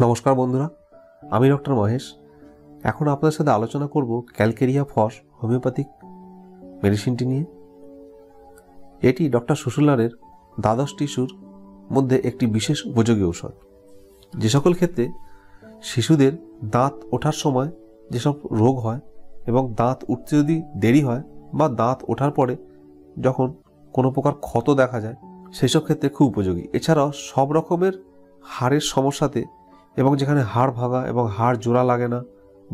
নমস্কার বন্ধুরা, আমি ডক্টর মহেশ। এখন আপনাদের সাথে আলোচনা করব ক্যালকেরিয়া ফস হোমিওপ্যাথিক মেডিসিনটি নিয়ে। এটি ডক্টর সুশুলারের দ্বাদশ টিস্যুর মধ্যে একটি বিশেষ উপযোগী ঔষধ। যে সকল ক্ষেত্রে শিশুদের দাঁত ওঠার সময় যেসব রোগ হয় এবং দাঁত উঠতে যদি দেরি হয় বা দাঁত ওঠার পরে যখন কোনো প্রকার ক্ষত দেখা যায়, সেই সব ক্ষেত্রে খুব উপযোগী। এছাড়াও সব রকমের হাড়ের সমস্যাতে এবং যেখানে হাড় ভাঙা এবং হাড় জোড়া লাগে না,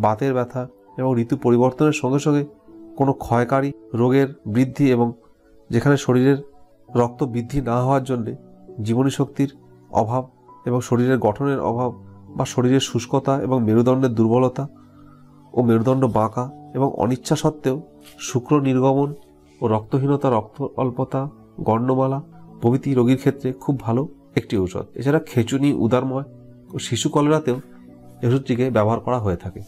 বাতের ব্যথা এবং ঋতু পরিবর্তনের সঙ্গে সঙ্গে কোনো ক্ষয়কারী রোগের বৃদ্ধি এবং যেখানে শরীরের রক্ত বৃদ্ধি না হওয়ার জন্যে জীবনী শক্তির অভাব এবং শরীরের গঠনের অভাব বা শরীরের শুষ্কতা এবং মেরুদণ্ডের দুর্বলতা ও মেরুদণ্ড বাঁকা এবং অনিচ্ছা সত্ত্বেও শুক্র নির্গমন ও রক্তহীনতা, রক্ত অল্পতা, গণ্ডমালা প্রভৃতি রোগীর ক্ষেত্রে খুব ভালো একটি ঔষধ। এছাড়া খেচুনি, উদারময় ও শিশু কলেরাতেও ওষুধটিকে ব্যবহার করা হয়ে থাকে।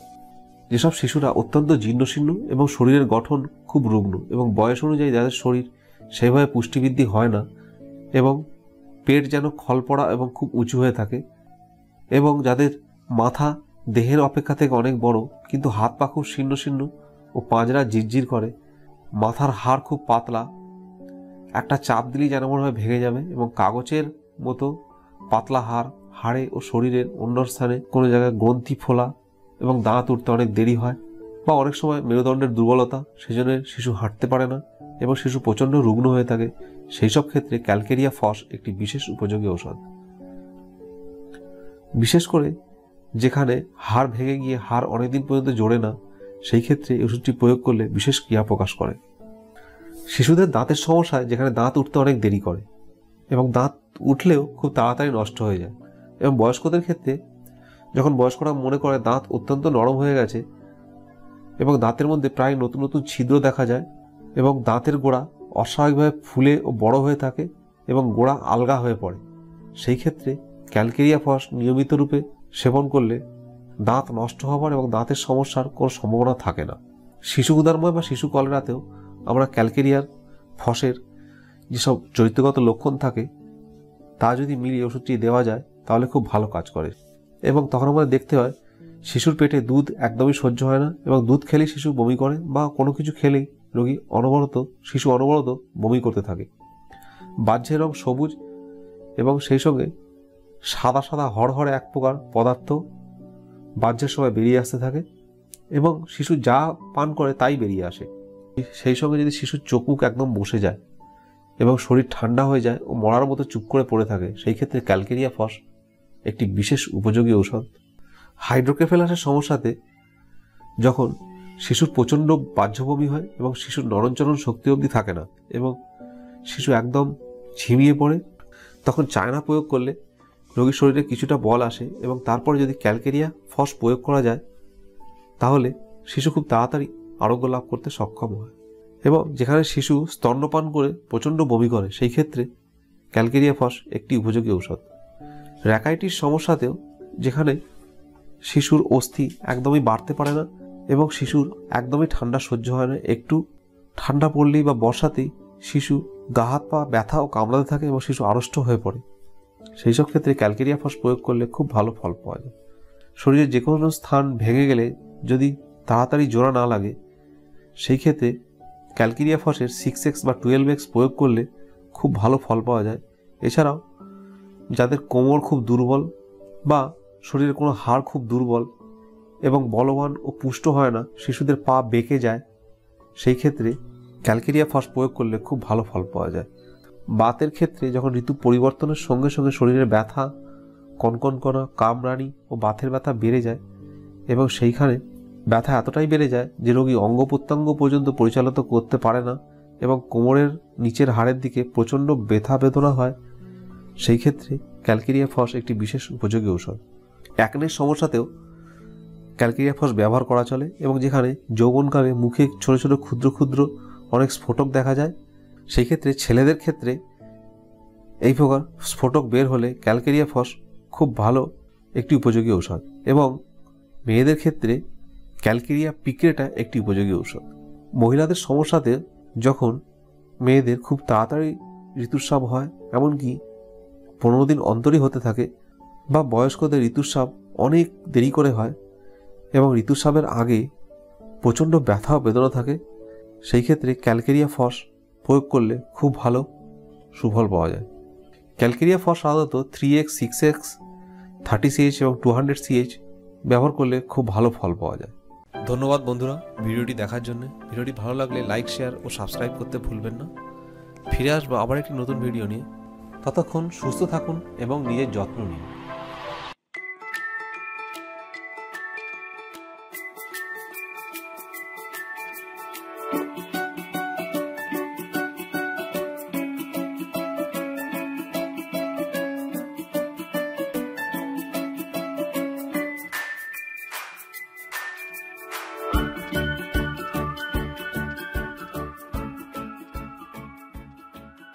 যেসব শিশুরা অত্যন্ত জীর্ণশীর্ণ এবং শরীরের গঠন খুব রুগ্ন এবং বয়স অনুযায়ী যাদের শরীর সেইভাবে পুষ্টিবৃদ্ধি হয় না এবং পেট যেন খলপড়া এবং খুব উঁচু হয়ে থাকে এবং যাদের মাথা দেহের অপেক্ষা থেকে অনেক বড় কিন্তু হাত পা খুব শীর্ণ শীর্ণ ও পাঁজরা জিরজির করে, মাথার হাড় খুব পাতলা, একটা চাপ দিলেই যেন মনে হয় ভেঙে যাবে এবং কাগজের মতো পাতলা হাড়ে ও শরীরের অন্য স্থানে কোনো জায়গায় গ্রন্থি ফোলা এবং দাঁত উঠতে অনেক দেরি হয় বা অনেক সময় মেরুদণ্ডের দুর্বলতা, সেজন্য শিশু হাঁটতে পারে না এবং শিশু প্রচণ্ড রুগ্ন হয়ে থাকে, সেই সব ক্ষেত্রে ক্যালকেরিয়া ফস একটি বিশেষ উপযোগী ঔষধ। বিশেষ করে যেখানে হাড় ভেঙে গিয়ে হাড় অনেকদিন পর্যন্ত জোড়ে না, সেই ক্ষেত্রে এই ওষুধটি প্রয়োগ করলে বিশেষ ক্রিয়া প্রকাশ করে। শিশুদের দাঁতের সমস্যায় যেখানে দাঁত উঠতে অনেক দেরি করে এবং দাঁত উঠলেও খুব তাড়াতাড়ি নষ্ট হয়ে যায়, এবং বয়স্কদের ক্ষেত্রে যখন বয়স্করা মনে করে দাঁত অত্যন্ত নরম হয়ে গেছে এবং দাঁতের মধ্যে প্রায় নতুন নতুন ছিদ্র দেখা যায় এবং দাঁতের গোড়া অস্বাভাবিকভাবে ফুলে ও বড় হয়ে থাকে এবং গোড়া আলগা হয়ে পড়ে, সেই ক্ষেত্রে ক্যালকেরিয়া ফস নিয়মিত রূপে সেবন করলে দাঁত নষ্ট হওয়ার এবং দাঁতের সমস্যার কোনো সম্ভাবনা থাকে না। শিশু উদারময় বা শিশু কলেরাতেও আমরা ক্যালকেরিয়ার ফসের যেসব চরিত্রগত লক্ষণ থাকে তা যদি মিলিয়ে ওষুধটি দেওয়া যায় তাহলে খুব ভালো কাজ করে। এবং তখন আমাদের দেখতে হয় শিশুর পেটে দুধ একদমই সহ্য হয় না এবং দুধ খেলেই শিশু বমি করে বা কোনো কিছু খেলেই শিশু অনবরত বমি করতে থাকে। বাহ্যের রং সবুজ এবং সেই সঙ্গে সাদা সাদা হড়হড়ে এক প্রকার পদার্থ বাহ্যের সময় বেরিয়ে আসতে থাকে এবং শিশু যা পান করে তাই বেরিয়ে আসে। সেই সঙ্গে যদি শিশুর চোখ মুখ একদম বসে যায় এবং শরীর ঠান্ডা হয়ে যায় ও মরার মতো চুপ করে পড়ে থাকে, সেই ক্ষেত্রে ক্যালকেরিয়া ফস একটি বিশেষ উপযোগী ঔষধ। হাইড্রোকেফেলাসের সমস্যাতে যখন শিশুর প্রচণ্ড বাহ্যবমি হয় এবং শিশুর নরণচরণ শক্তি অবধি থাকে না এবং শিশু একদম ঝিমিয়ে পড়ে, তখন চায়না প্রয়োগ করলে রোগীর শরীরে কিছুটা বল আসে এবং তারপরে যদি ক্যালকেরিয়া ফস প্রয়োগ করা যায় তাহলে শিশু খুব তাড়াতাড়ি আরোগ্য লাভ করতে সক্ষম হয়। এবং যেখানে শিশু স্তন্যপান করে প্রচণ্ড বমি করে, সেই ক্ষেত্রে ক্যালকেরিয়া ফস একটি উপযোগী ঔষধ। র্যাকাইটিস সমস্যাতেও যেখানে শিশুর অস্থি একদমই বাড়তে পারে না এবং শিশুর একদমই ঠান্ডা সহ্য হয় না, একটু ঠান্ডা পড়লেই বা বর্ষাতেই শিশু গা হাত পা ব্যথা ও কামড়াতে থাকে এবং শিশু আড়ষ্ট হয়ে পড়ে, সেই সব ক্ষেত্রে ক্যালকেরিয়া ফস প্রয়োগ করলে খুব ভালো ফল পাওয়া যায়। শরীরের যে কোনো স্থান ভেঙে গেলে যদি তাড়াতাড়ি জোড়া না লাগে, সেই ক্ষেত্রে ক্যালকেরিয়া ফসের 6x বা 12x প্রয়োগ করলে খুব ভালো ফল পাওয়া যায়। এছাড়াও যাদের কোমর খুব দুর্বল বা শরীরের কোনো হাড় খুব দুর্বল এবং বলবান ও পুষ্ট হয় না, শিশুদের পা বেঁকে যায়, সেই ক্ষেত্রে ক্যালকেরিয়া ফস প্রয়োগ করলে খুব ভালো ফল পাওয়া যায়। বাতের ক্ষেত্রে যখন ঋতু পরিবর্তনের সঙ্গে সঙ্গে শরীরের ব্যথা, কনকন করা, কামড়ানি ও বাতের ব্যথা বেড়ে যায় এবং সেইখানে ব্যথা এতটাই বেড়ে যায় যে রোগী অঙ্গ প্রত্যঙ্গ পর্যন্ত পরিচালিত করতে পারে না এবং কোমরের নিচের হাড়ের দিকে প্রচণ্ড ব্যথা বেদনা হয়, সেই ক্ষেত্রে ক্যালকেরিয়া ফস একটি বিশেষ উপযোগী ঔষধ। অ্যাকনের সমস্যাতেও ক্যালকেরিয়া ফস ব্যবহার করা চলে এবং যেখানে যৌবনকালে মুখে ছোট ছোট ক্ষুদ্র ক্ষুদ্র অনেক স্ফোটক দেখা যায়, সেই ক্ষেত্রে ছেলেদের ক্ষেত্রে এই প্রকার স্ফোটক বের হলে ক্যালকেরিয়া ফস খুব ভালো একটি উপযোগী ঔষধ এবং মেয়েদের ক্ষেত্রে ক্যালকেরিয়া পিক্রেটা একটি উপযোগী ঔষধ। মহিলাদের সমস্যাতে যখন মেয়েদের খুব তাড়াতাড়ি ঋতুস্রাব হয়, এমনকি 15 দিন অন্তরই হতে থাকে, বা বয়স্কদের ঋতুস্রাব অনেক দেরি করে হয় এবং ঋতুস্রাবের আগে প্রচণ্ড ব্যথা বেদনা থাকে, সেই ক্ষেত্রে ক্যালকেরিয়া ফস প্রয়োগ করলে খুব ভালো সুফল পাওয়া যায়। ক্যালকেরিয়া ফস সাধারণত 3x, 6x, 30CH এবং 200CH ব্যবহার করলে খুব ভালো ফল পাওয়া যায়। ধন্যবাদ বন্ধুরা ভিডিওটি দেখার জন্য। ভিডিওটি ভালো লাগলে লাইক, শেয়ার ও সাবস্ক্রাইব করতে ভুলবেন না। ফিরে আসবো আবার একটি নতুন ভিডিও নিয়ে। ততক্ষণ সুস্থ থাকুন এবং নিজের যত্ন নিন।